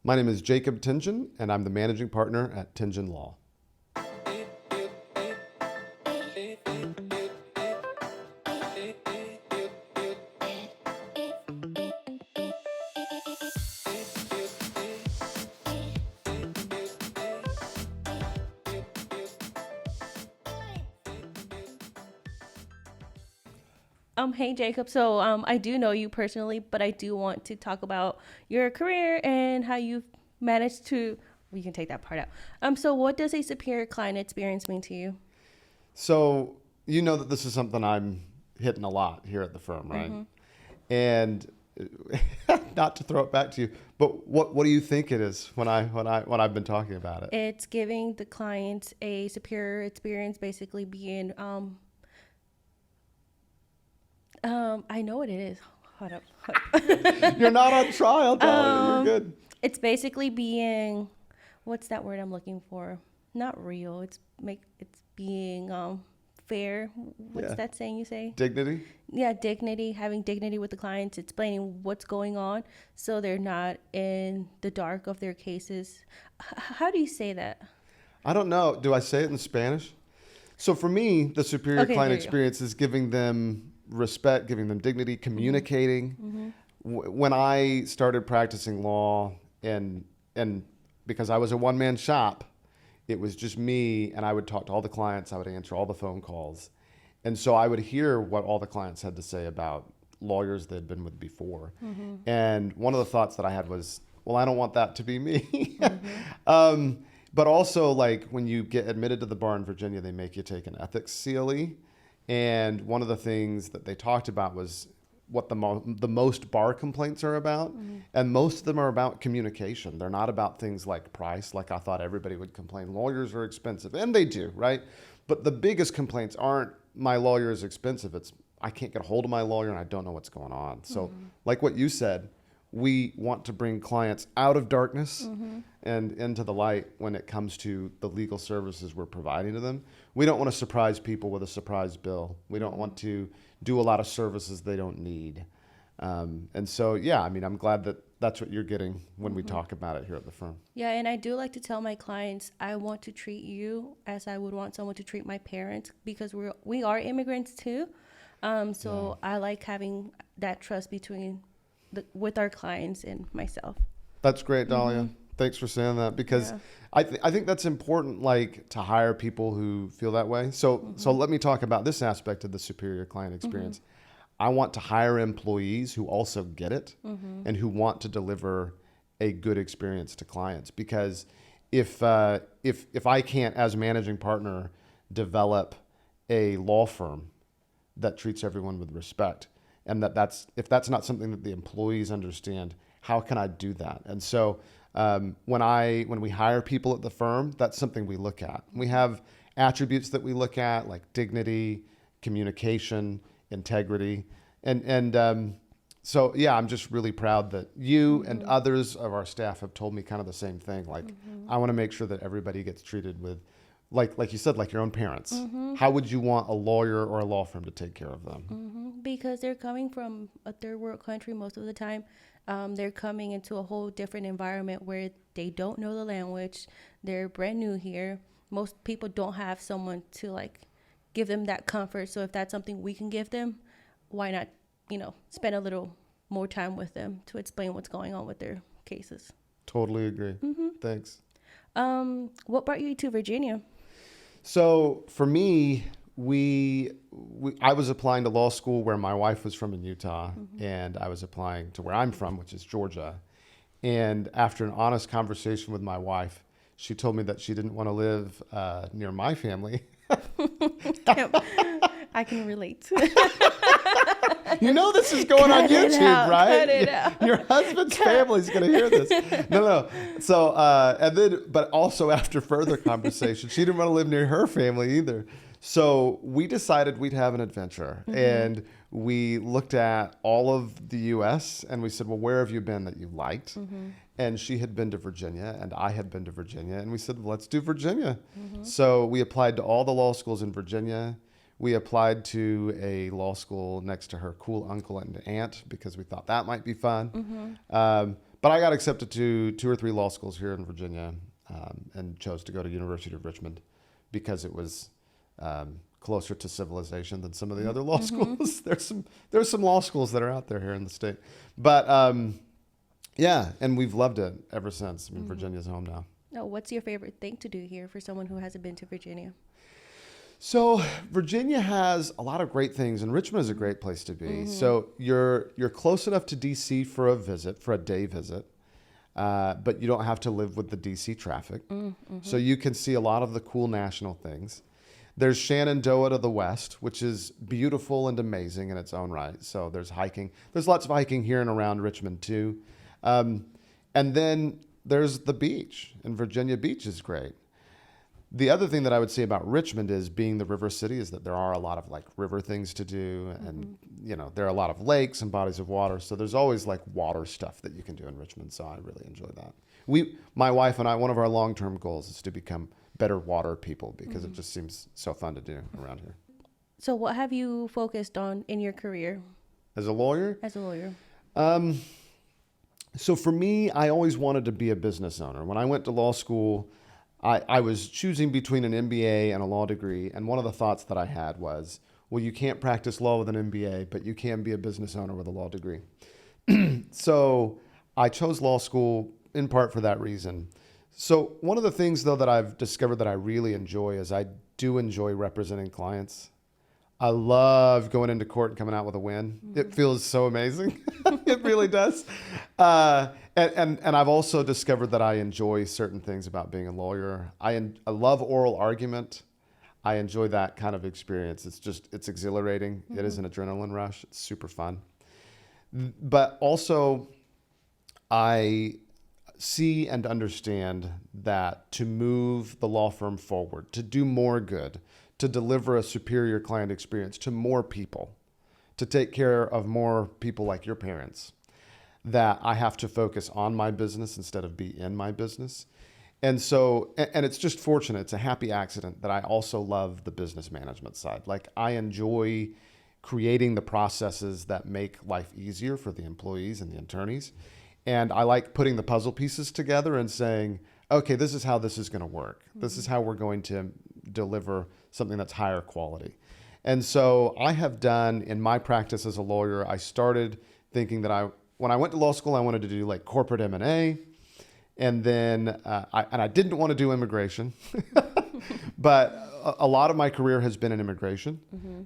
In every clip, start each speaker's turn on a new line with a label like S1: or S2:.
S1: My name is Jacob Tingen, and I'm the managing partner at Tingen Law.
S2: Hey Jacob. So, I do know you personally, but I do want to talk about your career and how you've managed to. We can take that part out. So what does a superior client experience mean to you?
S1: So, you know that this is something I'm hitting a lot here at the firm, right? And not to throw it back to you, but what do you think it is when I've been talking about it?
S2: It's giving the client a superior experience, basically being. I know what it is. Hold up.
S1: You're not on trial, Dalia. You're good.
S2: It's basically being. What's that word I'm looking for? Not real. It's being fair. What's
S1: Yeah.
S2: that saying you say?
S1: Dignity?
S2: Yeah, dignity, having dignity with the clients, explaining what's going on so they're not in the dark of their cases. How do you say that?
S1: I don't know. Do I say it in Spanish? So for me, the superior
S2: Okay,
S1: client
S2: there you go.
S1: experience is giving them respect, giving them dignity, communicating. When I started practicing law and because I was a one-man shop, it was just me, and I would talk to all the clients. I would answer all the phone calls. And so I would hear what all the clients had to say about lawyers they'd been with before. And one of the thoughts that I had was, well, I don't want that to be me. But also, like, when you get admitted to the bar in Virginia, they make you take an ethics CLE. And one of the things that they talked about was what the most bar complaints are about. And most of them are about communication. They're not about things like price, like I thought everybody would complain. Lawyers are expensive, and they do, right? But the biggest complaints aren't my lawyer is expensive. It's I can't get a hold of my lawyer and I don't know what's going on. So like what you said, we want to bring clients out of darkness and into the light when it comes to the legal services we're providing to them. We don't want to surprise people with a surprise bill. We don't want to do a lot of services they don't need. And so, yeah, I mean, I'm glad that that's what you're getting when we talk about it here at the firm.
S2: Yeah, and I do like to tell my clients I want to treat you as I would want someone to treat my parents because we are immigrants too. So I like having that trust between with our clients and myself.
S1: That's great, Dalia. Thanks for saying that because
S2: Yeah.
S1: I think that's important, like to hire people who feel that way. So let me talk about this aspect of the superior client experience. I want to hire employees who also get it and who want to deliver a good experience to clients. Because if I can't, as managing partner, develop a law firm that treats everyone with respect, and if that's not something that the employees understand, how can I do that? And so when we hire people at the firm, that's something we look at. We have attributes that we look at, like dignity, communication, integrity, and so yeah, I'm just really proud that you and others of our staff have told me kind of the same thing. Like I want to make sure that everybody gets treated with, like you said, like your own parents. How would you want a lawyer or a law firm to take care of them?
S2: Because they're coming from a third world country most of the time. They're coming into a whole different environment where they don't know the language. They're brand new here. Most people don't have someone to like give them that comfort. So if that's something we can give them, why not, spend a little more time with them to explain what's going on with their cases.
S1: Totally agree. Thanks.
S2: What brought you to Virginia?
S1: So for me, I was applying to law school where my wife was from in Utah, and I was applying to where I'm from, which is Georgia. And after an honest conversation with my wife, she told me that she didn't want to live near my family.
S2: I can relate.
S1: You know this is going on
S2: Cut it
S1: YouTube,
S2: out,
S1: right?
S2: cut it out.
S1: Your husband's family's going to hear this. No. So, but also after further conversation, she didn't want to live near her family either. So we decided we'd have an adventure, and we looked at all of the U.S. and we said, well, where have you been that you liked? And she had been to Virginia, and I had been to Virginia, and we said, well, let's do Virginia. So we applied to all the law schools in Virginia. We applied to a law school next to her cool uncle and aunt because we thought that might be fun. But I got accepted to 2 or 3 law schools here in Virginia, and chose to go to University of Richmond because it was closer to civilization than some of the other law schools. There's some law schools that are out there here in the state, but yeah, and we've loved it ever since. I mean, Virginia's home now.
S2: Oh, what's your favorite thing to do here for someone who hasn't been to Virginia?
S1: So Virginia has a lot of great things, and Richmond is a great place to be. So you're close enough to DC for a day visit, but you don't have to live with the DC traffic. So you can see a lot of the cool national things. There's Shenandoah to the west, which is beautiful and amazing in its own right. So there's hiking. There's lots of hiking here and around Richmond too. And then there's the beach, and Virginia Beach is great. The other thing that I would say about Richmond is, being the river city, is that there are a lot of like river things to do, and there are a lot of lakes and bodies of water. So there's always like water stuff that you can do in Richmond. So I really enjoy that. My wife and I, one of our long-term goals is to become better water people, because it just seems so fun to do around here.
S2: So what have you focused on in your career
S1: As a lawyer?
S2: as a lawyer?
S1: So for me, I always wanted to be a business owner. When I went to law school, I was choosing between an MBA and a law degree. And one of the thoughts that I had was, well, you can't practice law with an MBA, but you can be a business owner with a law degree. So I chose law school in part for that reason. So one of the things, though, that I've discovered that I really enjoy is I do enjoy representing clients. I love going into court and coming out with a win. It feels so amazing. It really does. And I've also discovered that I enjoy certain things about being a lawyer. I love oral argument. I enjoy that kind of experience. It's exhilarating. It is an adrenaline rush. It's super fun. But also, I see and understand that to move the law firm forward, to do more good, to deliver a superior client experience to more people, to take care of more people like your parents, that I have to focus on my business instead of be in my business. And so, and it's just fortunate, it's a happy accident that I also love the business management side. Like, I enjoy creating the processes that make life easier for the employees and the attorneys. And I like putting the puzzle pieces together and saying, okay, this is how this is going to work. This is how we're going to deliver something that's higher quality. And so I have done, in my practice as a lawyer, I started thinking that when I went to law school, I wanted to do like corporate M&A. And then I didn't want to do immigration, but a lot of my career has been in immigration.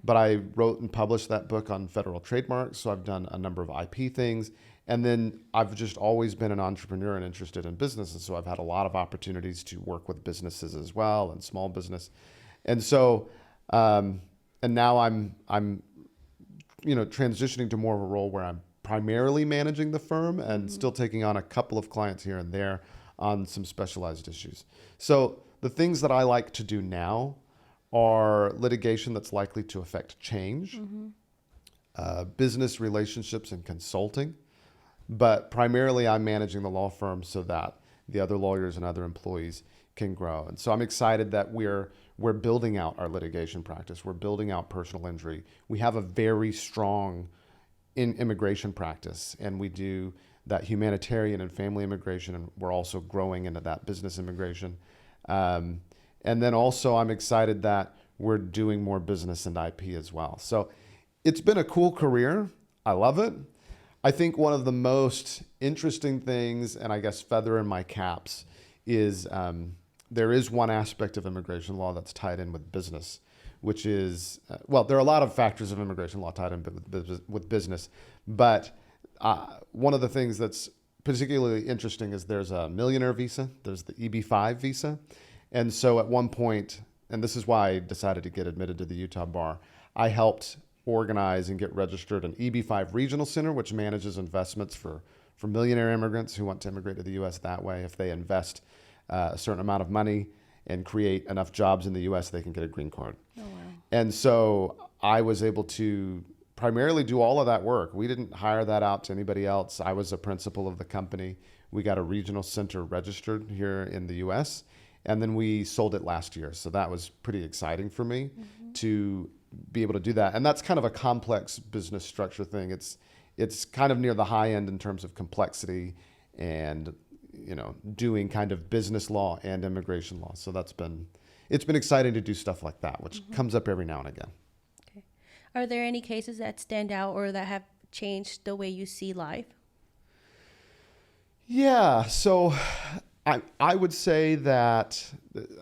S1: But I wrote and published that book on federal trademarks. So I've done a number of IP things. And then I've just always been an entrepreneur and interested in business. And so I've had a lot of opportunities to work with businesses as well, and small business. And so, and now I'm transitioning to more of a role where I'm primarily managing the firm and still taking on a couple of clients here and there on some specialized issues. So the things that I like to do now are litigation that's likely to affect change, business relationships and consulting. But primarily I'm managing the law firm so that the other lawyers and other employees can grow. And so I'm excited that we're building out our litigation practice. We're building out personal injury. We have a very strong immigration practice, and we do that humanitarian and family immigration, and we're also growing into that business immigration. And then also I'm excited that we're doing more business and IP as well. So it's been a cool career. I love it. I think one of the most interesting things, and I guess feather in my caps, is there is one aspect of immigration law that's tied in with business, which is, there are a lot of factors of immigration law tied in with business, but one of the things that's particularly interesting is there's a millionaire visa, there's the EB-5 visa. And so at one point, and this is why I decided to get admitted to the Utah bar, I helped organize and get registered an EB-5 regional center, which manages investments for millionaire immigrants who want to immigrate to the U.S. that way. If they invest a certain amount of money and create enough jobs in the U.S., they can get a green card. Oh, wow. And so I was able to primarily do all of that work. We didn't hire that out to anybody else. I was a principal of the company. We got a regional center registered here in the U.S., and then we sold it last year. So that was pretty exciting for me to be able to do that. And that's kind of a complex business structure thing. It's kind of near the high end in terms of complexity, and, doing kind of business law and immigration law. So it's been exciting to do stuff like that, which comes up every now and again.
S2: Okay. Are there any cases that stand out or that have changed the way you see life?
S1: Yeah. So I would say that,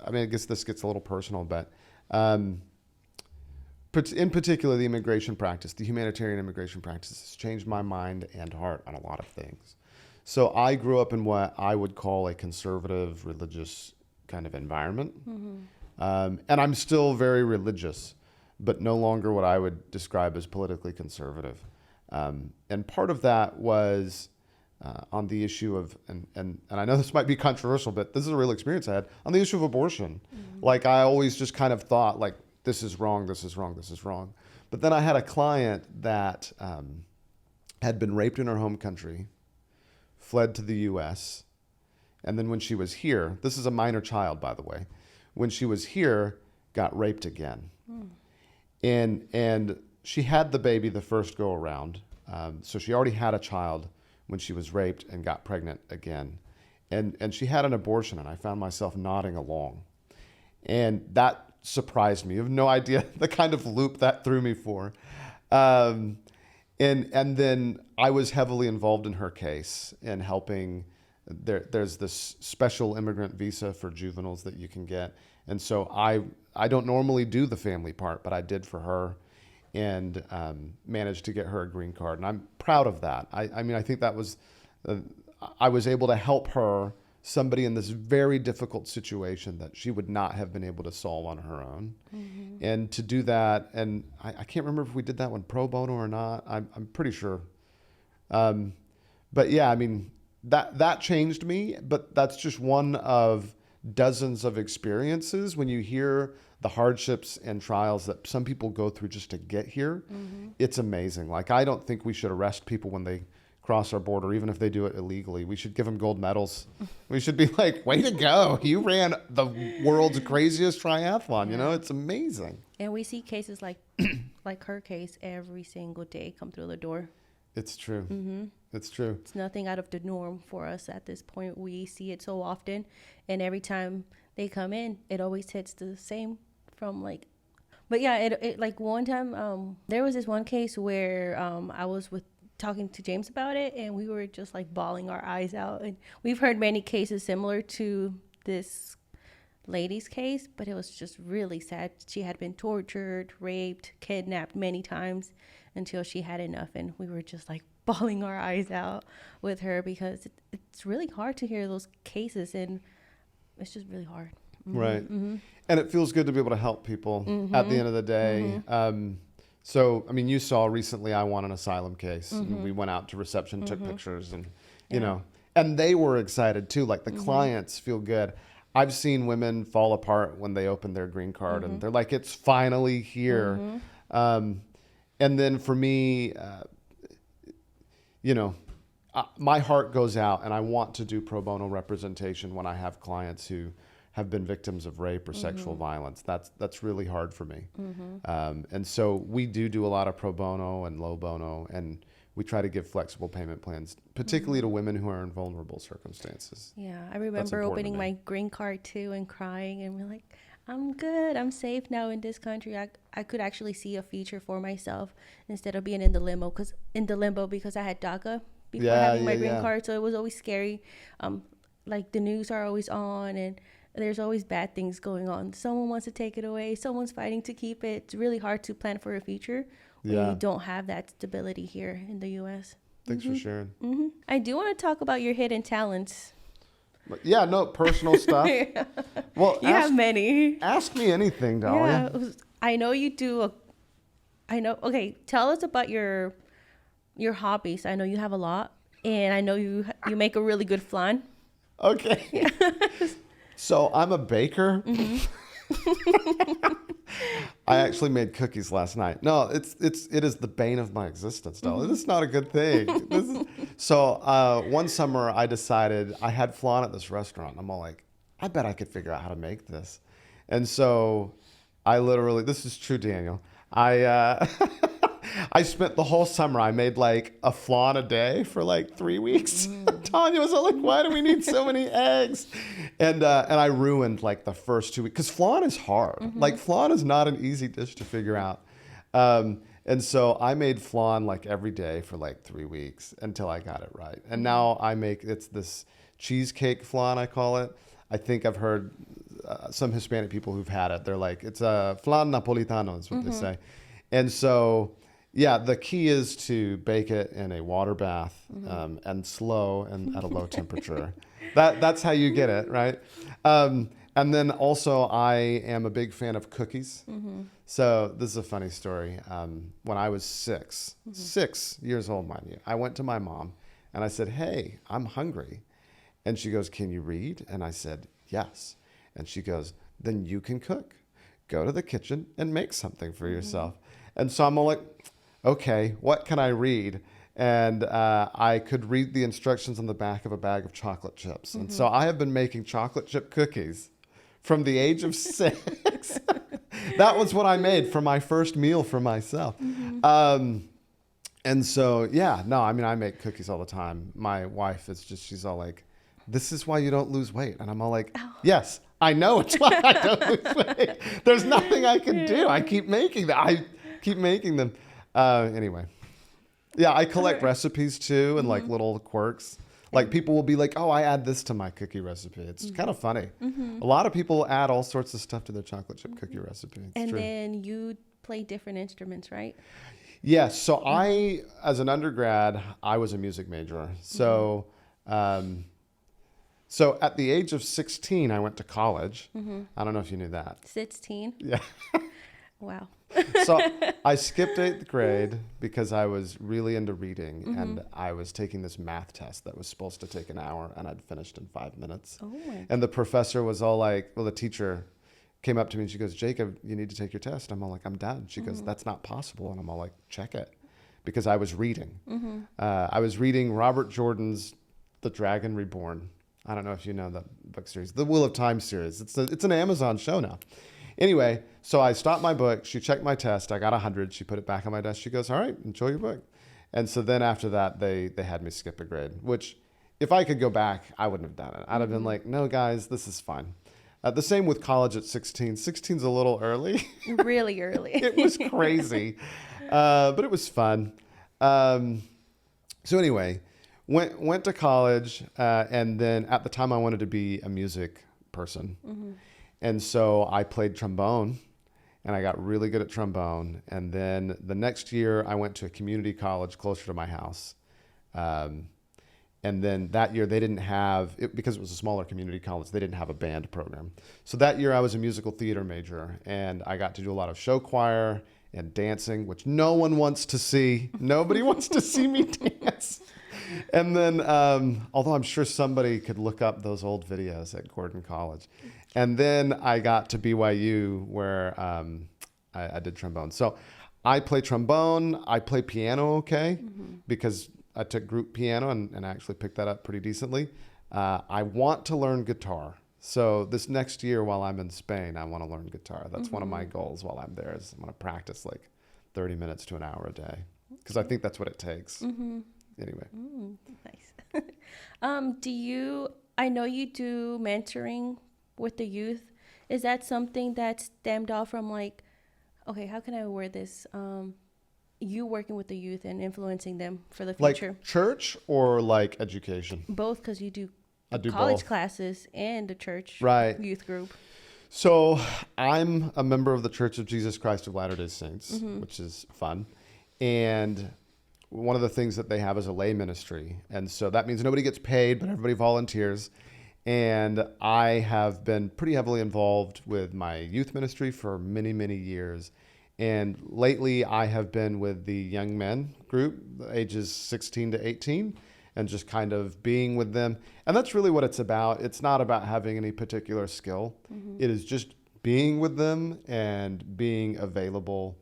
S1: I guess this gets a little personal, but in particular, the immigration practice, the humanitarian immigration practice has changed my mind and heart on a lot of things. So I grew up in what I would call a conservative religious kind of environment. And I'm still very religious, but no longer what I would describe as politically conservative. And part of that was on the issue of, and I know this might be controversial, but this is a real experience I had on the issue of abortion. Like I always just kind of thought like, this is wrong, this is wrong, this is wrong. But then I had a client that had been raped in her home country, fled to the U.S., and then when she was here, this is a minor child, by the way, when she was here, got raped again. And she had the baby the first go around. So she already had a child when she was raped and got pregnant again. And she had an abortion, and I found myself nodding along. And that surprised me. You have no idea the kind of loop that threw me for. And then I was heavily involved in her case in helping. There's this special immigrant visa for juveniles that you can get. And so I don't normally do the family part, but I did for her and managed to get her a green card. And I'm proud of that. I think that was, I was able to help her, somebody in this very difficult situation that she would not have been able to solve on her own. And to do that, and I can't remember if we did that one pro bono or not. I'm pretty sure. But yeah, that changed me, but that's just one of dozens of experiences when you hear the hardships and trials that some people go through just to get here. It's amazing. Like, I don't think we should arrest people when they cross our border, even if they do it illegally. We should give them gold medals. We should be like, way to go. You ran the world's craziest triathlon. It's amazing.
S2: And we see cases like her case every single day come through the door.
S1: It's true. It's true.
S2: It's nothing out of the norm for us at this point. We see it so often, and every time they come in, it always hits the same but yeah, it like one time, there was this one case where I was talking to James about it, and we were just like bawling our eyes out. And we've heard many cases similar to this lady's case, but it was just really sad. She had been tortured, raped, kidnapped many times until she had enough, and we were just like bawling our eyes out with her because it's really hard to hear those cases, and it's just really hard.
S1: Right. And it feels good to be able to help people at the end of the day. So, you saw recently I won an asylum case, and we went out to reception, took pictures, and, and they were excited too. Like the clients feel good. I've seen women fall apart when they open their green card and they're like, it's finally here. And then for me, my heart goes out, and I want to do pro bono representation when I have clients who have been victims of rape or sexual violence. That's really hard for me. And so we do a lot of pro bono and low bono, and we try to give flexible payment plans, particularly to women who are in vulnerable circumstances.
S2: Yeah, I remember opening my green card too and crying, and we're like, I'm good. I'm safe now in this country. I could actually see a future for myself instead of being in the limbo because I had DACA before having my green card. So it was always scary. Like the news are always on, and there's always bad things going on. Someone wants to take it away. Someone's fighting to keep it. It's really hard to plan for a future when you don't have that stability here in the U.S.
S1: Thanks for sharing.
S2: I do want to talk about your hidden talents.
S1: Yeah, no, personal stuff. Well,
S2: you have many.
S1: Ask me anything, Dalia.
S2: Yeah, I know you do. Okay, tell us about your hobbies. I know you have a lot, and I know you make a really good flan.
S1: Okay. Yeah. So I'm a baker. I actually made cookies last night. No, it is the bane of my existence, Dalia. This is not a good thing. So one summer I decided I had flan at this restaurant. I'm all like, I bet I could figure out how to make this. And so I literally, this is true, Daniel. I I spent the whole summer. I made like a flan a day for like 3 weeks. Tanya was like, "Why do we need so many eggs?" And I ruined like the first 2 weeks because flan is hard. Like flan is not an easy dish to figure out. And so I made flan like every day for like 3 weeks until I got it right. And now it's this cheesecake flan, I call it. I think I've heard some Hispanic people who've had it. They're like, it's a flan napolitano is what they say. And so, yeah, the key is to bake it in a water bath and slow and at a low temperature. That's how you get it, right? And then also I am a big fan of cookies. So this is a funny story. When I was 6 years old, mind you, I went to my mom and I said, "Hey, I'm hungry." And she goes, "Can you read?" And I said, "Yes." And she goes, "Then you can cook. Go to the kitchen and make something for yourself." And so I'm all like, okay, what can I read? And I could read the instructions on the back of a bag of chocolate chips. And so I have been making chocolate chip cookies from the age of 6. That was what I made for my first meal for myself. And so, yeah, no, I mean, I make cookies all the time. My wife she's all like, "This is why you don't lose weight." And I'm all like, yes, I know it's why I don't lose weight. There's nothing I can do. I keep making them. Anyway. Yeah, I collect recipes too and like little quirks. Like people will be like, "Oh, I add this to my cookie recipe." It's kind of funny. A lot of people add all sorts of stuff to their chocolate chip cookie recipe. It's
S2: And
S1: true.
S2: then you play different instruments, right?
S1: Yes. So as an undergrad, I was a music major. So, so at the age of 16, I went to college. I don't know if you knew that.
S2: 16?
S1: Yeah.
S2: Wow.
S1: So I skipped 8th grade because I was really into reading and I was taking this math test that was supposed to take an hour and I'd finished in 5 minutes.
S2: Oh my.
S1: And the professor was all like, the teacher came up to me and she goes, "Jacob, you need to take your test." I'm all like, "I'm done." She goes, "That's not possible." And I'm all like, "Check it." Because I was reading. I was reading Robert Jordan's The Dragon Reborn. I don't know if you know that book series, the Wheel of Time series. It's an Amazon show now. Anyway, so I stopped my book. She checked my test. I got 100. She put it back on my desk. She goes, "All right, enjoy your book." And so then after that, they had me skip a grade, which if I could go back, I wouldn't have done it. I'd have been like, "No, guys, this is fine." The same with college at 16. 16's a little early.
S2: Really early.
S1: It was crazy, but it was fun. So anyway, went to college, and then at the time I wanted to be a music person. And so I played trombone and I got really good at trombone. And then the next year I went to a community college closer to my house. And then that year they didn't have it because it was a smaller community college. They didn't have a band program. So that year I was a musical theater major and I got to do a lot of show choir and dancing, which no one wants to see. Nobody wants to see me dance. And then, although I'm sure somebody could look up those old videos at Gordon College. And then I got to BYU where I did trombone. So I play trombone. I play piano okay because I took group piano and I actually picked that up pretty decently. I want to learn guitar. So this next year while I'm in Spain, I want to learn guitar. That's one of my goals while I'm there is I want to practice like 30 minutes to an hour a day because I think that's what it takes. Anyway.
S2: Nice. I know you do mentoring with the youth. Is that something that stemmed off from like, okay, how can I word this? You working with the youth and influencing them for the future.
S1: Like church or like education?
S2: Both, because you do
S1: I do
S2: college
S1: both.
S2: classes and the church youth group.
S1: So I'm a member of the Church of Jesus Christ of Latter-day Saints, which is fun. And one of the things that they have is a lay ministry. And so that means nobody gets paid, but everybody volunteers. And I have been pretty heavily involved with my youth ministry for many, many years. And lately I have been with the young men group, ages 16 to 18, and just kind of being with them. And that's really what it's about. It's not about having any particular skill. It is just being with them and being available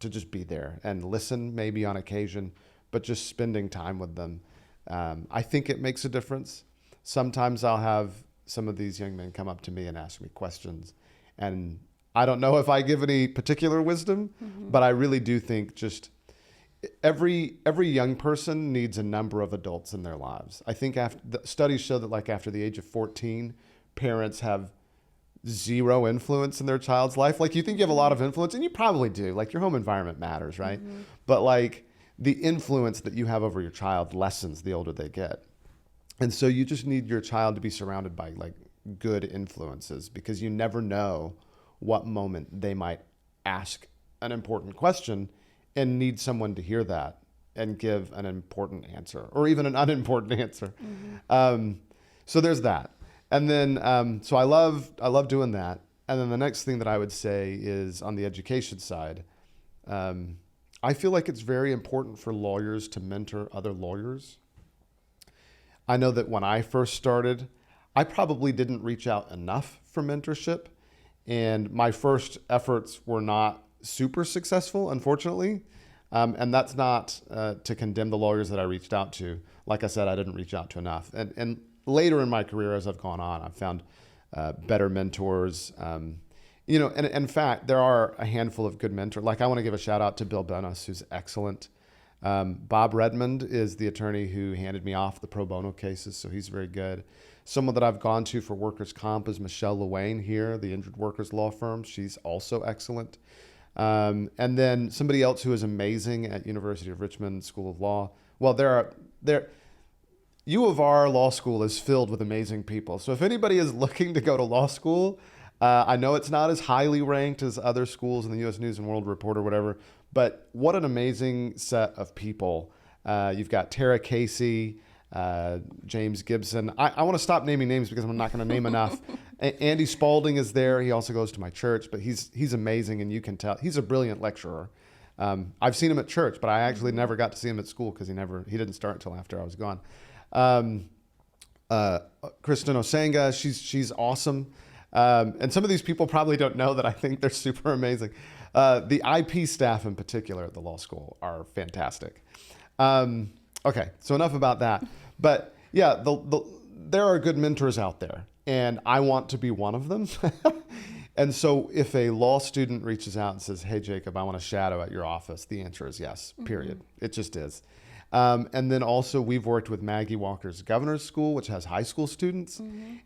S1: to just be there and listen maybe on occasion, but just spending time with them. I think it makes a difference. Sometimes I'll have some of these young men come up to me and ask me questions. And I don't know if I give any particular wisdom, but I really do think just every young person needs a number of adults in their lives. I think after the studies show that like after the age of 14, parents have zero influence in their child's life. Like you think you have a lot of influence, and you probably do. Like your home environment matters, right? But like the influence that you have over your child lessens the older they get. And so you just need your child to be surrounded by like good influences, because you never know what moment they might ask an important question and need someone to hear that and give an important answer, or even an unimportant answer. So there's that. And then, so I love doing that. And then the next thing that I would say is on the education side. I feel like it's very important for lawyers to mentor other lawyers. I know that when I first started, I probably didn't reach out enough for mentorship, and my first efforts were not super successful, unfortunately. And that's not to condemn the lawyers that I reached out to. Like I said, I didn't reach out to enough. And later in my career, as I've gone on, I've found better mentors. You know, and in fact, there are a handful of good mentors. Like I want to give a shout out to Bill Bennis, who's excellent. Bob Redmond is the attorney who handed me off the pro bono cases, so he's very good. Someone that I've gone to for workers' comp is Michelle Lewayne here, the injured workers law firm. She's also excellent. And then somebody else who is amazing at University of Richmond School of Law. Well, U of R Law School is filled with amazing people. So if anybody is looking to go to law school, I know it's not as highly ranked as other schools in the U.S. News and World Report or whatever, but what an amazing set of people. You've got Tara Casey, James Gibson. I want to stop naming names because I'm not going to name enough. Andy Spalding is there. He also goes to my church, but he's amazing, and you can tell he's a brilliant lecturer. I've seen him at church, but I actually never got to see him at school because he didn't start until after I was gone. Kristen Osanga, she's awesome. And some of these people probably don't know that I think they're super amazing. The IP staff in particular at the law school are fantastic. Okay, so enough about that. But yeah, there are good mentors out there, and I want to be one of them. And so if a law student reaches out and says, "Hey, Jacob, I want to shadow at your office," the answer is yes, period. It just is. And then also we've worked with Maggie Walker's Governor's School, which has high school students,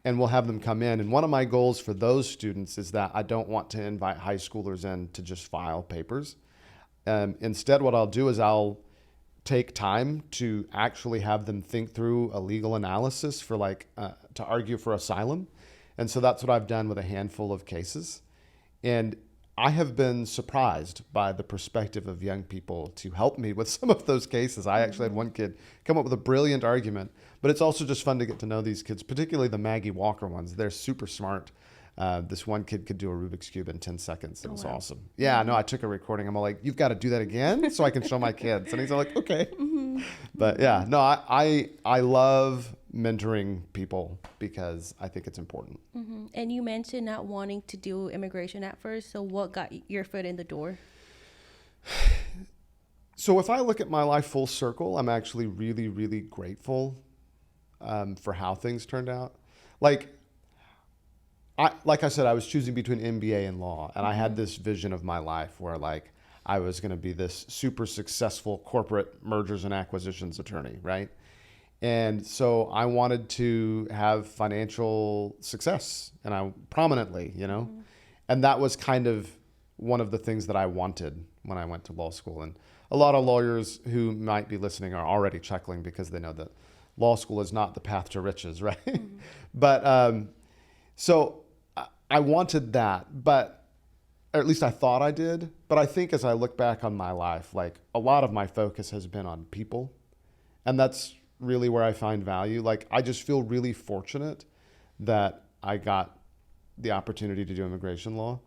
S1: and we'll have them come in. And one of my goals for those students is that I don't want to invite high schoolers in to just file papers. Instead, what I'll do is I'll take time to actually have them think through a legal analysis for to argue for asylum. And so that's what I've done with a handful of cases. And I have been surprised by the perspective of young people to help me with some of those cases. I actually had one kid come up with a brilliant argument, but it's also just fun to get to know these kids, particularly the Maggie Walker ones. They're super smart. This one kid could do a Rubik's Cube in 10 seconds. It was awesome. Yeah, no, I took a recording. I'm all like, "You've got to do that again so I can show my kids." And he's all like, "Okay." But yeah, no, I love mentoring people because I think it's important.
S2: And you mentioned not wanting to do immigration at first. So what got your foot in the door?
S1: So if I look at my life full circle, I'm actually really, really grateful for how things turned out. Like I said, I was choosing between MBA and law, and I had this vision of my life where like I was going to be this super successful corporate mergers and acquisitions attorney, right? And so I wanted to have financial success, and I prominently, and that was kind of one of the things that I wanted when I went to law school. And a lot of lawyers who might be listening are already chuckling because they know that law school is not the path to riches, right? But so I wanted that, but or at least I thought I did. But I think as I look back on my life, like a lot of my focus has been on people, and that's really where I find value. Like I just feel really fortunate that I got the opportunity to do immigration law.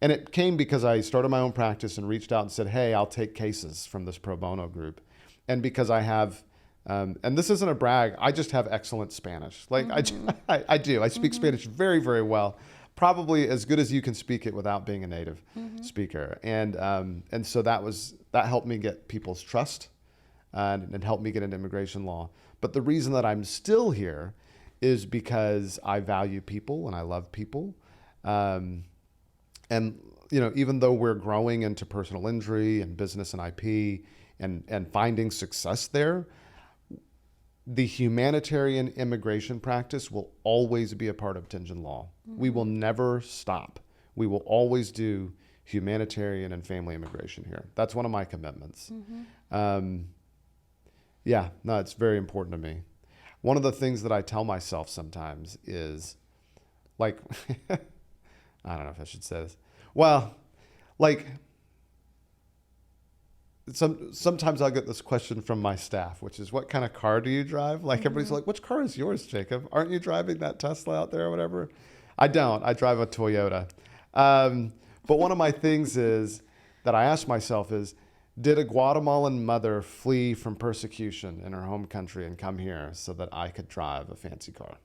S1: And it came because I started my own practice and reached out and said, "Hey, I'll take cases from this pro bono group." And because I have, and this isn't a brag, I just have excellent Spanish. Like I do. I speak Spanish very, very well. Probably as good as you can speak it without being a native speaker. And so that helped me get people's trust and helped me get into immigration law. But the reason that I'm still here is because I value people and I love people. And, even though we're growing into personal injury and business and IP, and finding success there, the humanitarian immigration practice will always be a part of Tingen Law. We will never stop. We will always do humanitarian and family immigration here. That's one of my commitments. Yeah, no, it's very important to me. One of the things that I tell myself sometimes is, like, I don't know if I should say this. Well, like, sometimes I'll get this question from my staff, which is, what kind of car do you drive? Like, everybody's like, which car is yours, Jacob? Aren't you driving that Tesla out there or whatever? I don't. I drive a Toyota. But one of my things is that I ask myself is, did a Guatemalan mother flee from persecution in her home country and come here so that I could drive a fancy car?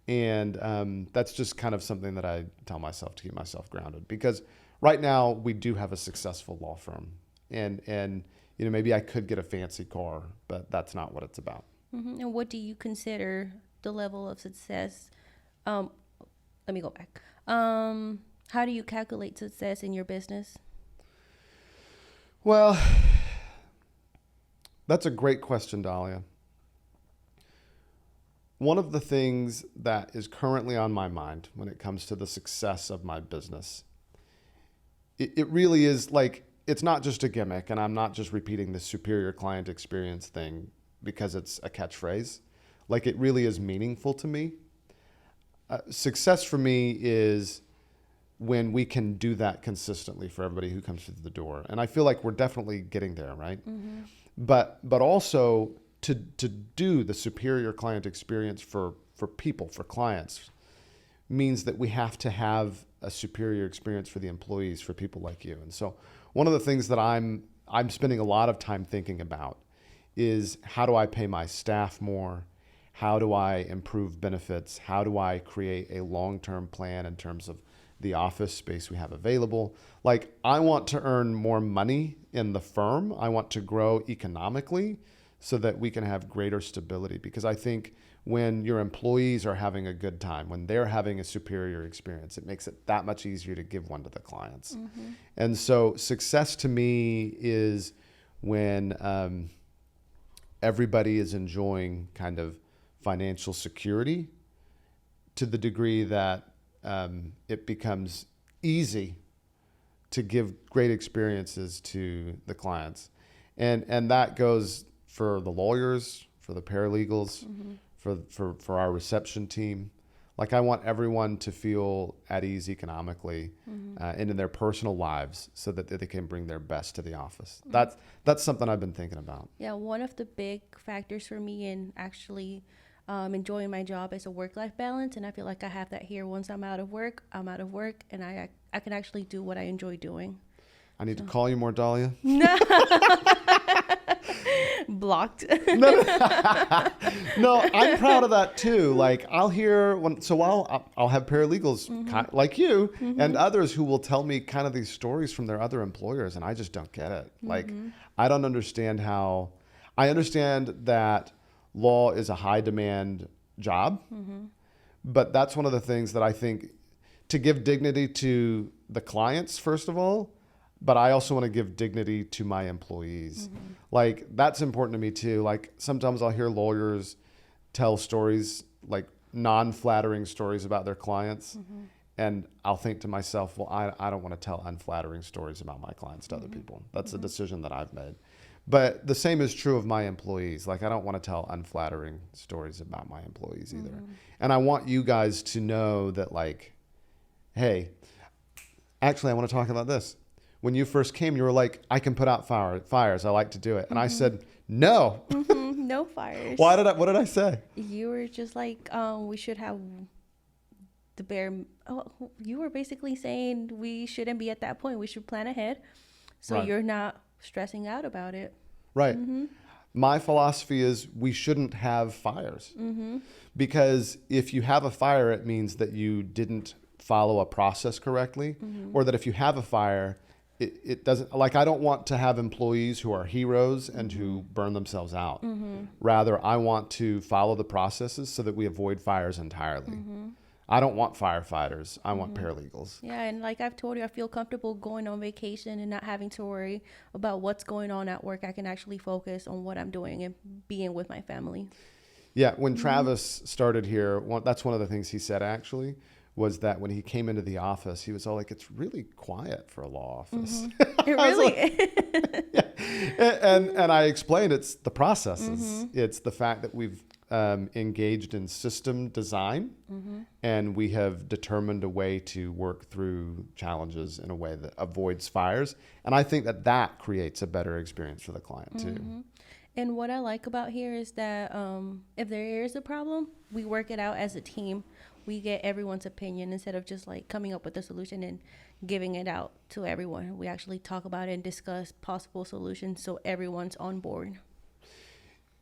S1: And that's just kind of something that I tell myself to keep myself grounded, because right now we do have a successful law firm, and you know, maybe I could get a fancy car, but that's not what it's about.
S2: And what do you consider the level of success? Let me go back. How do you calculate success in your business?
S1: Well, that's a great question, Dalia. One of the things that is currently on my mind when it comes to the success of my business, it really is like, it's not just a gimmick, and I'm not just repeating the superior client experience thing because it's a catchphrase. Like, it really is meaningful to me. Success for me is when we can do that consistently for everybody who comes through the door. And I feel like we're definitely getting there, right? But also to do the superior client experience for people, for clients, means that we have to have a superior experience for the employees, for people like you. And so one of the things that I'm spending a lot of time thinking about is, how do I pay my staff more? How do I improve benefits? How do I create a long-term plan in terms of the office space we have available? Like, I want to earn more money in the firm. I want to grow economically so that we can have greater stability, because I think when your employees are having a good time, when they're having a superior experience, it makes it that much easier to give one to the clients. And so success to me is when everybody is enjoying kind of financial security to the degree that it becomes easy to give great experiences to the clients. And that goes for the lawyers, for the paralegals, for our reception team. Like, I want everyone to feel at ease economically and in their personal lives, so that they can bring their best to the office. That's something I've been thinking about.
S2: Yeah, one of the big factors for me in actually enjoying my job is a work-life balance, and I feel like I have that here. Once I'm out of work, and I can actually do what I enjoy doing.
S1: I need to call you more, Dalia.
S2: Blocked.
S1: No, I'm proud of that too. Like, I'll hear I'll have paralegals like you and others who will tell me kind of these stories from their other employers, and I just don't get it. Like, I don't understand how. I understand that law is a high demand job, but that's one of the things that I think, to give dignity to the clients, first of all, but I also want to give dignity to my employees. Like, that's important to me too. Like, sometimes I'll hear lawyers tell stories, like non-flattering stories about their clients. And I'll think to myself, well, I don't want to tell unflattering stories about my clients to other people. That's a decision that I've made. But the same is true of my employees. Like, I don't want to tell unflattering stories about my employees either. And I want you guys to know that, like, hey, actually, I want to talk about this. When you first came, you were like, I can put out fires. I like to do it. And I said, no.
S2: No fires.
S1: What did I say?
S2: You were just like, we should have the bare. Oh, you were basically saying we shouldn't be at that point. We should plan ahead, so you're not stressing out about it.
S1: Right. My philosophy is we shouldn't have fires, because if you have a fire, it means that you didn't follow a process correctly, or that if you have a fire, it doesn't, like, I don't want to have employees who are heroes and who burn themselves out. Rather, I want to follow the processes so that we avoid fires entirely. I don't want firefighters. I want paralegals.
S2: Yeah, and like I've told you, I feel comfortable going on vacation and not having to worry about what's going on at work. I can actually focus on what I'm doing and being with my family.
S1: Yeah, when Travis started here, that's one of the things he said actually, was that when he came into the office, he was all like, it's really quiet for a law office.
S2: It really is.
S1: Yeah. And I explained it's the processes. It's the fact that we've engaged in system design, and we have determined a way to work through challenges in a way that avoids fires. And I think that that creates a better experience for the client too.
S2: And what I like about here is that if there is a problem, we work it out as a team. We get everyone's opinion instead of just like coming up with a solution and giving it out to everyone. We actually talk about it and discuss possible solutions so everyone's on board.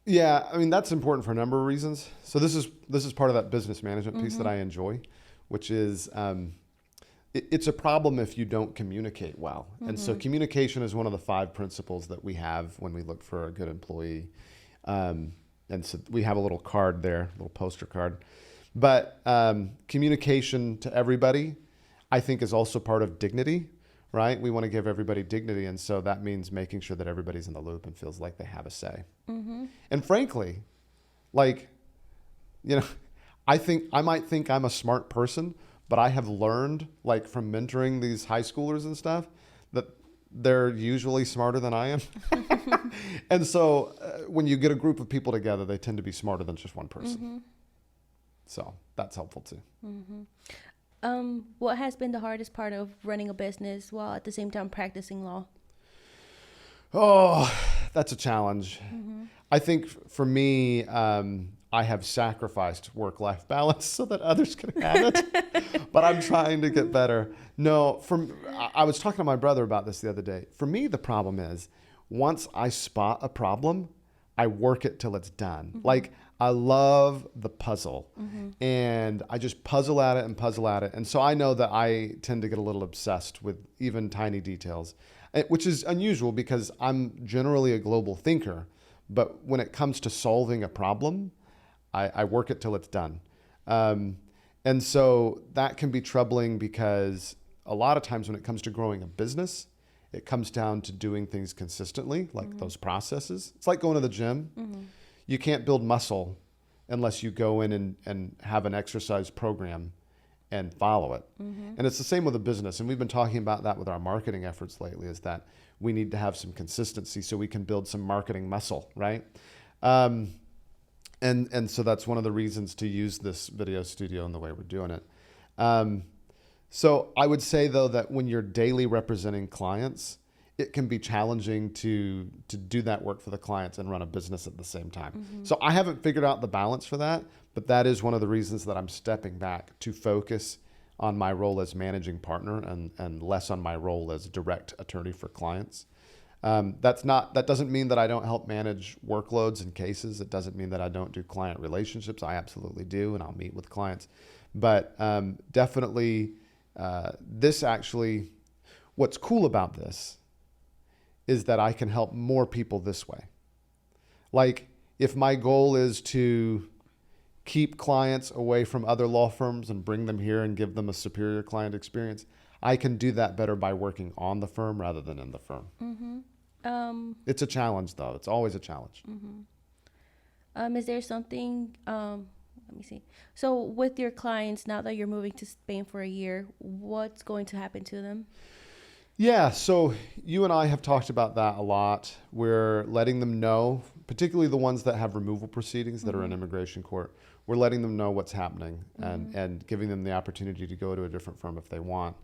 S1: Yeah, I mean, that's important for a number of reasons. So this is part of that business management piece that I enjoy, which is it's a problem if you don't communicate well. And so communication is one of the 5 principles that we have when we look for a good employee. And so we have a little card there, a little poster card. But communication to everybody, I think, is also part of dignity, right? We want to give everybody dignity. And so that means making sure that everybody's in the loop and feels like they have a say. And frankly, like, you know, I might think I'm a smart person, but I have learned, like, from mentoring these high schoolers and stuff, that they're usually smarter than I am. And so when you get a group of people together, they tend to be smarter than just one person. So that's helpful too.
S2: What has been the hardest part of running a business while at the same time practicing law?
S1: Oh, that's a challenge. I think for me, I have sacrificed work-life balance so that others can have it, but I'm trying to get better. No, I was talking to my brother about this the other day. For me, the problem is once I spot a problem, I work it till it's done. Like, I love the puzzle, and I just puzzle at it and puzzle at it. And so I know that I tend to get a little obsessed with even tiny details, which is unusual because I'm generally a global thinker. But when it comes to solving a problem, I work it till it's done. And so that can be troubling because a lot of times when it comes to growing a business, it comes down to doing things consistently, like those processes. It's like going to the gym. You can't build muscle unless you go in and have an exercise program and follow it. And it's the same with a business. And we've been talking about that with our marketing efforts lately, is that we need to have some consistency so we can build some marketing muscle, right? And so that's one of the reasons to use this video studio and the way we're doing it. So I would say, though, that when you're daily representing clients, it can be challenging to do that work for the clients and run a business at the same time. So I haven't figured out the balance for that, but that is one of the reasons that I'm stepping back to focus on my role as managing partner and less on my role as direct attorney for clients. That doesn't mean that I don't help manage workloads and cases. It doesn't mean that I don't do client relationships. I absolutely do, and I'll meet with clients. But definitely, what's cool about this is that I can help more people this way. Like, if my goal is to keep clients away from other law firms and bring them here and give them a superior client experience, I can do that better by working on the firm rather than in the firm. It's a challenge, though. It's always a challenge.
S2: Is there something, let me see. So with your clients, now that you're moving to Spain for a year, what's going to happen to them?
S1: Yeah, so you and I have talked about that a lot. We're letting them know, particularly the ones that have removal proceedings that are in immigration court, we're letting them know what's happening and giving them the opportunity to go to a different firm if they want.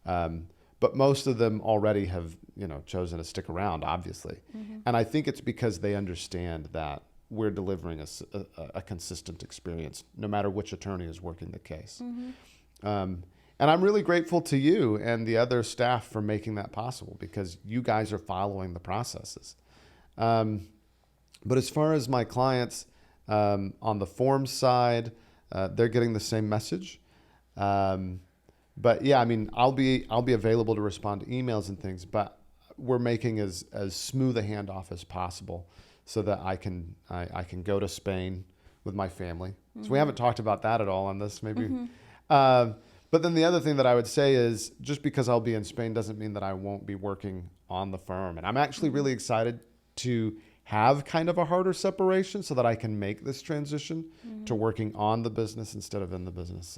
S1: But most of them already have, chosen to stick around, obviously. And I think it's because they understand that we're delivering a consistent experience, no matter which attorney is working the case. And I'm really grateful to you and the other staff for making that possible, because you guys are following the processes. But as far as my clients, on the forms side, they're getting the same message. But yeah, I mean, I'll be available to respond to emails and things, but we're making as smooth a handoff as possible so that I can go to Spain with my family. So we haven't talked about that at all on this. Maybe But then the other thing that I would say is just because I'll be in Spain doesn't mean that I won't be working on the firm. And I'm actually really excited to have kind of a harder separation so that I can make this transition to working on the business instead of in the business.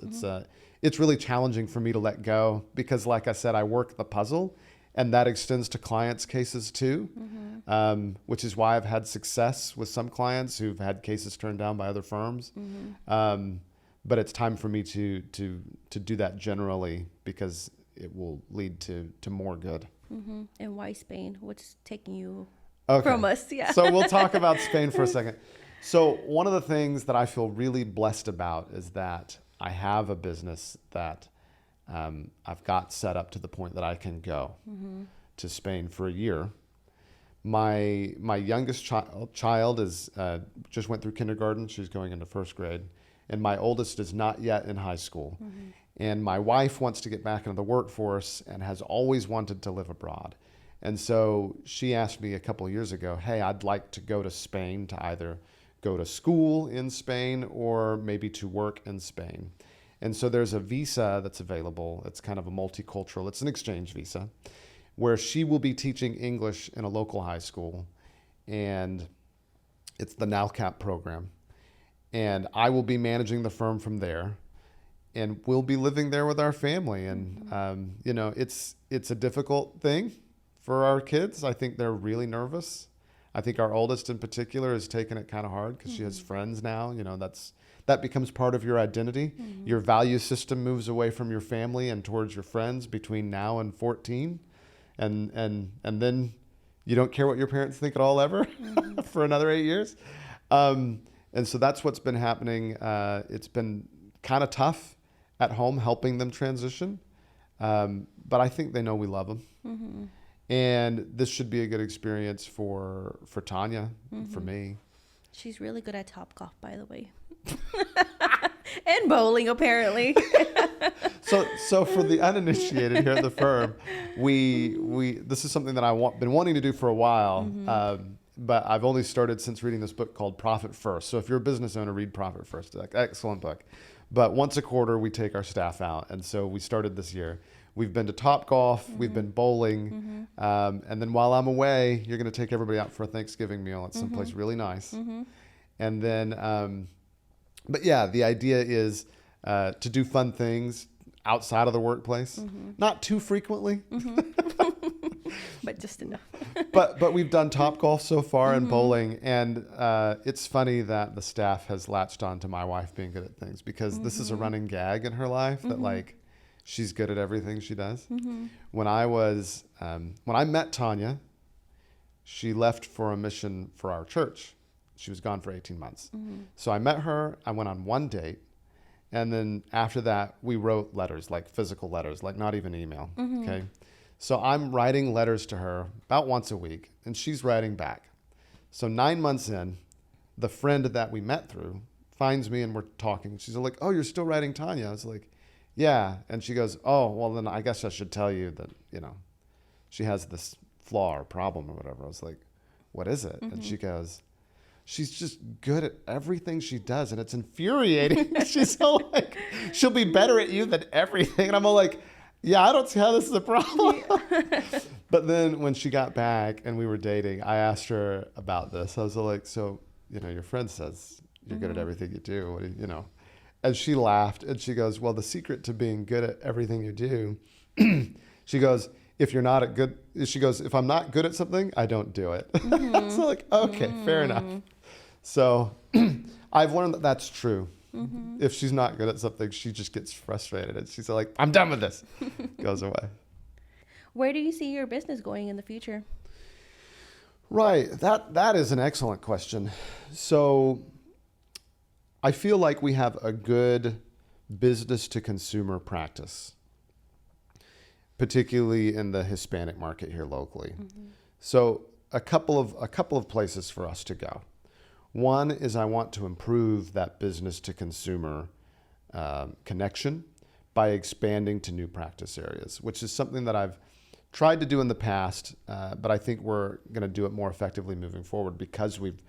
S1: It's really challenging for me to let go because, like I said, I work the puzzle, and that extends to clients' cases too, which is why I've had success with some clients who've had cases turned down by other firms. But it's time for me to do that generally because it will lead to more good.
S2: And why Spain? What's taking you
S1: Okay.
S2: from us? Yeah.
S1: So we'll talk about Spain for a second. So one of the things that I feel really blessed about is that I have a business that I've got set up to the point that I can go to Spain for a year. My youngest child is just went through kindergarten. She's going into first grade. And my oldest is not yet in high school. And my wife wants to get back into the workforce and has always wanted to live abroad. And so she asked me a couple of years ago, hey, I'd like to go to Spain to either go to school in Spain or maybe to work in Spain. And so there's a visa that's available. It's kind of a multicultural, it's an exchange visa, where she will be teaching English in a local high school. And it's the NALCAP program. And I will be managing the firm from there. And we'll be living there with our family. And, it's a difficult thing for our kids. I think they're really nervous. I think our oldest in particular is taking it kind of hard because she has friends now. That becomes part of your identity. Your value system moves away from your family and towards your friends between now and 14. And then you don't care what your parents think at all ever for another 8 years. And so that's what's been happening. It's been kind of tough at home helping them transition. But I think they know we love them. And this should be a good experience for Tanya, for me.
S2: She's really good at Topgolf, by the way. And bowling, apparently.
S1: So for the uninitiated here at the firm, we this is something that I've been wanting to do for a while. But I've only started since reading this book called Profit First. So if you're a business owner, read Profit First. Excellent book. But once a quarter, we take our staff out. And so we started this year. We've been to Topgolf. We've been bowling. And then while I'm away, you're going to take everybody out for a Thanksgiving meal at someplace really nice. And then, but yeah, the idea is to do fun things outside of the workplace. Not too frequently.
S2: But just enough.
S1: but we've done Topgolf so far and bowling, and it's funny that the staff has latched on to my wife being good at things because this is a running gag in her life that like she's good at everything she does. When I met Tanya, she left for a mission for our church. She was gone for 18 months. So I met her, I went on one date, and then after that we wrote letters, like physical letters, like not even email. Okay. So I'm writing letters to her about once a week, and she's writing back. So 9 months in, the friend that we met through finds me and we're talking. She's like, oh, you're still writing Tanya? I was like, yeah. And she goes, oh, well, then I guess I should tell you that, she has this flaw or problem or whatever. I was like, what is it? And she goes, she's just good at everything she does, and it's infuriating. She's all like, she'll be better at you than everything. And I'm all like, yeah, I don't see how this is a problem. But then when she got back and we were dating, I asked her about this. I was like, so, your friend says you're good at everything you do. What do you? And she laughed and she goes, well, the secret to being good at everything you do, she goes, if I'm not good at something, I don't do it. So like, okay, fair enough. So I've learned that that's true. If she's not good at something, she just gets frustrated and she's like, I'm done with this. Goes away.
S2: Where do you see your business going in the future?
S1: Right. That is an excellent question. So I feel like we have a good business to consumer practice, particularly in the Hispanic market here locally. So a couple of places for us to go. One is I want to improve that business to consumer connection by expanding to new practice areas, which is something that I've tried to do in the past, but I think we're going to do it more effectively moving forward because we've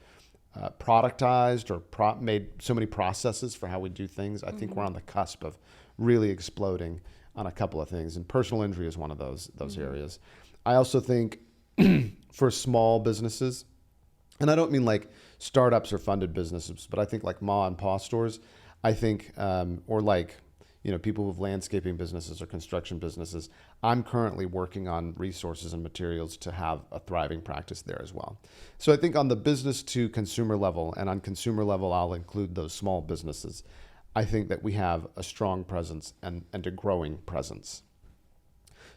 S1: productized or made so many processes for how we do things. I think we're on the cusp of really exploding on a couple of things, and personal injury is one of those areas. I also think for small businesses, and I don't mean like startups or funded businesses, but I think like ma and pa stores, I think, or like, people with landscaping businesses or construction businesses, I'm currently working on resources and materials to have a thriving practice there as well. So I think on the business to consumer level, and on consumer level, I'll include those small businesses, I think that we have a strong presence and a growing presence.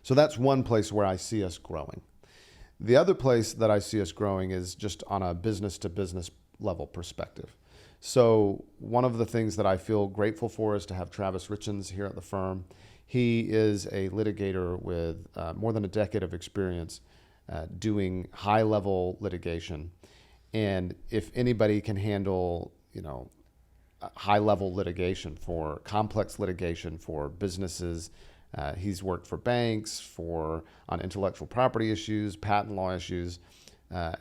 S1: So that's one place where I see us growing. The other place that I see us growing is just on a business to business level perspective. So one of the things that I feel grateful for is to have Travis Richards here at the firm. He is a litigator with more than a decade of experience doing high-level litigation. And if anybody can handle, high-level litigation for complex litigation for businesses, he's worked for banks, on intellectual property issues, patent law issues,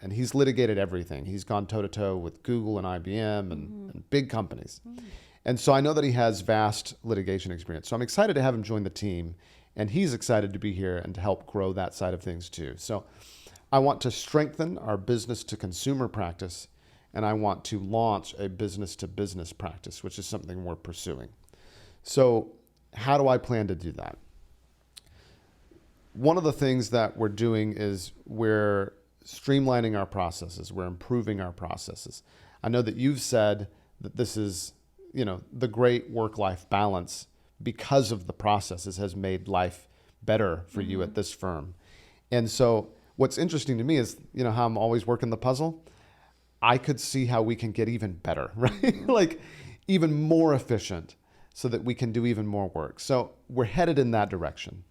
S1: and he's litigated everything. He's gone toe-to-toe with Google and IBM and big companies. And so I know that he has vast litigation experience. So I'm excited to have him join the team, and he's excited to be here and to help grow that side of things too. So I want to strengthen our business-to-consumer practice, and I want to launch a business-to-business practice, which is something we're pursuing. So how do I plan to do that? One of the things that we're doing is we're streamlining our processes. We're improving our processes. I know that you've said that this is, the great work-life balance because of the processes has made life better for you at this firm. And so what's interesting to me is, how I'm always working the puzzle. I could see how we can get even better, right? Like even more efficient so that we can do even more work. So we're headed in that direction.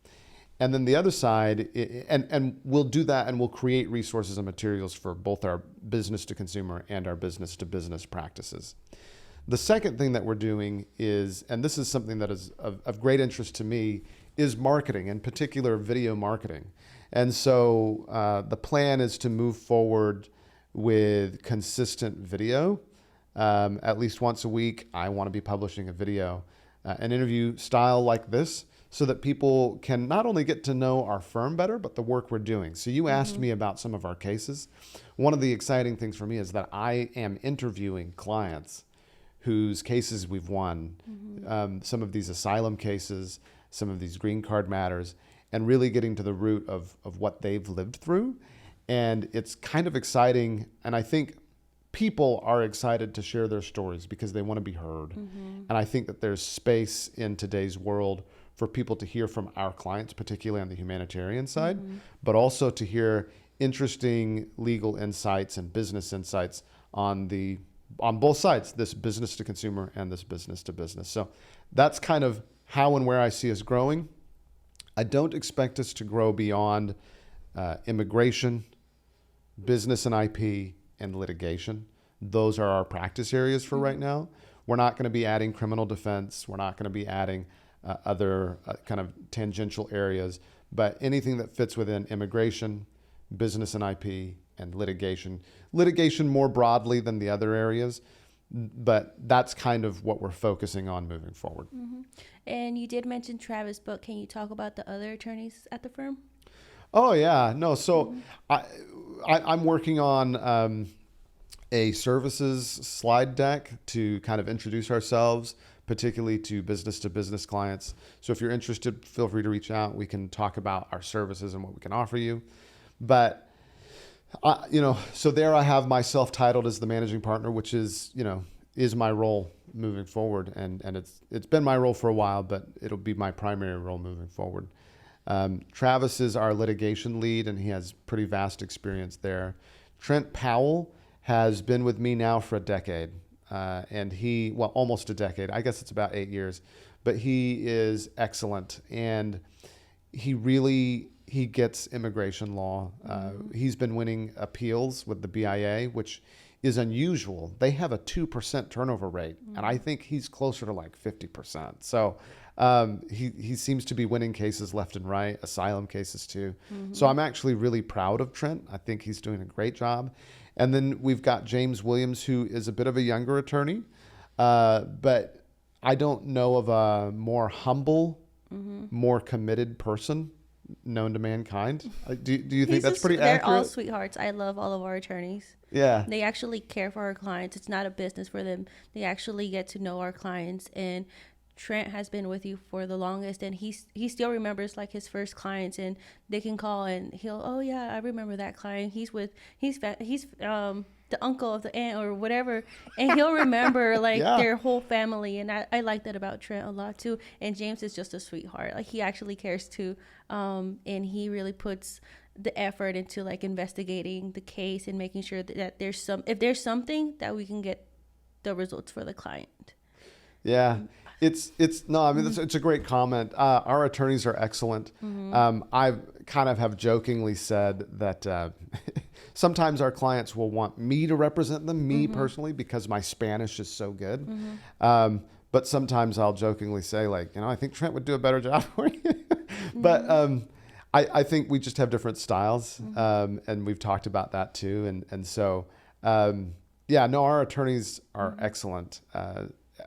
S1: And then the other side, and we'll do that and we'll create resources and materials for both our business to consumer and our business to business practices. The second thing that we're doing is, and this is something that is of great interest to me, is marketing, in particular video marketing. And so the plan is to move forward with consistent video. At least once a week, I want to be publishing a video, an interview style like this, so that people can not only get to know our firm better, but the work we're doing. So you asked me about some of our cases. One of the exciting things for me is that I am interviewing clients whose cases we've won, some of these asylum cases, some of these green card matters, and really getting to the root of what they've lived through. And it's kind of exciting. And I think people are excited to share their stories because they want to be heard. And I think that there's space in today's world for people to hear from our clients, particularly on the humanitarian side, but also to hear interesting legal insights and business insights on both sides, this business to consumer and this business to business. So that's kind of how and where I see us growing. I don't expect us to grow beyond immigration, business and IP, and litigation. Those are our practice areas for right now. We're not going to be adding criminal defense. We're not going to be adding other kind of tangential areas, but anything that fits within immigration, business and IP, and litigation more broadly than the other areas, but that's kind of what we're focusing on moving forward.
S2: And you did mention Travis, but can you talk about the other attorneys at the firm?
S1: Oh yeah, no. So I'm working on a services slide deck to kind of introduce ourselves, particularly to business clients. So if you're interested, feel free to reach out. We can talk about our services and what we can offer you. But so there I have myself titled as the managing partner, which is my role moving forward, and it's been my role for a while, but it'll be my primary role moving forward. Travis is our litigation lead, and he has pretty vast experience there. Trent Powell has been with me now for a decade, and almost a decade. I guess it's about 8 years, but he is excellent, and he gets immigration law. He's been winning appeals with the BIA, which is unusual. They have a 2% turnover rate, and I think he's closer to like 50%. So he seems to be winning cases left and right, asylum cases too. So I'm actually really proud of Trent. I think he's doing a great job. And then we've got James Williams, who is a bit of a younger attorney, but I don't know of a more humble, more committed person known to mankind. Do you think that's pretty accurate?
S2: They're all sweethearts. I love all of our attorneys.
S1: Yeah.
S2: They actually care for our clients. It's not a business for them. They actually get to know our clients. And Trent has been with you for the longest, and he still remembers like his first clients, and they can call and he'll, oh yeah, I remember that client. He's the uncle of the aunt or whatever, and he'll remember like their whole family. And I like that about Trent a lot too. And James is just a sweetheart. Like he actually cares too, and he really puts the effort into like investigating the case and making sure that if there's something that we can get the results for the client.
S1: Yeah. It's a great comment. Our attorneys are excellent. I kind of have jokingly said that sometimes our clients will want me to represent them, me personally, because my Spanish is so good. But sometimes I'll jokingly say, like, I think Trent would do a better job for you. But I think we just have different styles, and we've talked about that too. And so, our attorneys are excellent.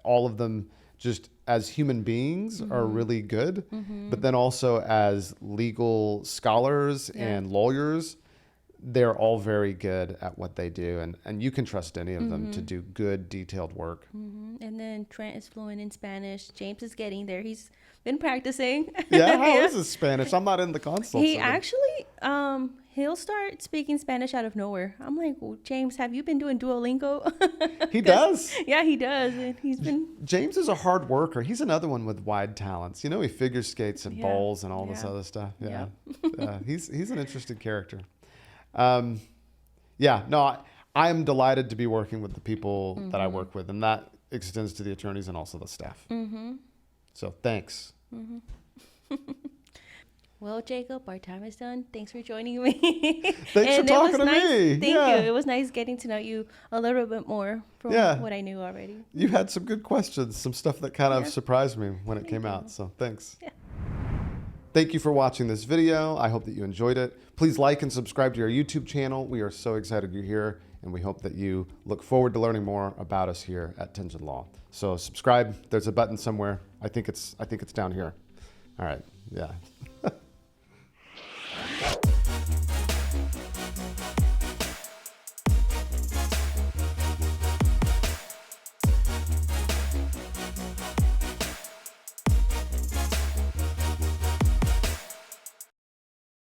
S1: All of them, just as human beings, are really good, but then also as legal scholars and lawyers, they're all very good at what they do, and you can trust any of them to do good, detailed work.
S2: And then Trent is fluent in Spanish. James is getting there. He's been practicing.
S1: Yeah, how is his Spanish? I'm not in the consult.
S2: He actually, he'll start speaking Spanish out of nowhere. I'm like, well, James, have you been doing Duolingo?
S1: He does.
S2: Yeah, he does. And he's been.
S1: James is a hard worker. He's another one with wide talents. He figure skates and bowls and all this other stuff. Yeah. He's an interesting character. I am delighted to be working with the people that I work with, and that extends to the attorneys and also the staff. So thanks.
S2: Well, Jacob, our time is done. Thanks for joining me.
S1: Thanks for talking to me.
S2: Thank you. It was nice getting to know you a little bit more from what I knew already.
S1: You had some good questions, some stuff that kind of surprised me when it came out. So thanks.
S2: Yeah.
S1: Thank you for watching this video. I hope that you enjoyed it. Please like and subscribe to our YouTube channel. We are so excited you're here, and we hope that you look forward to learning more about us here at Tingen Law. So subscribe. There's a button somewhere. I think it's down here. All right. Yeah.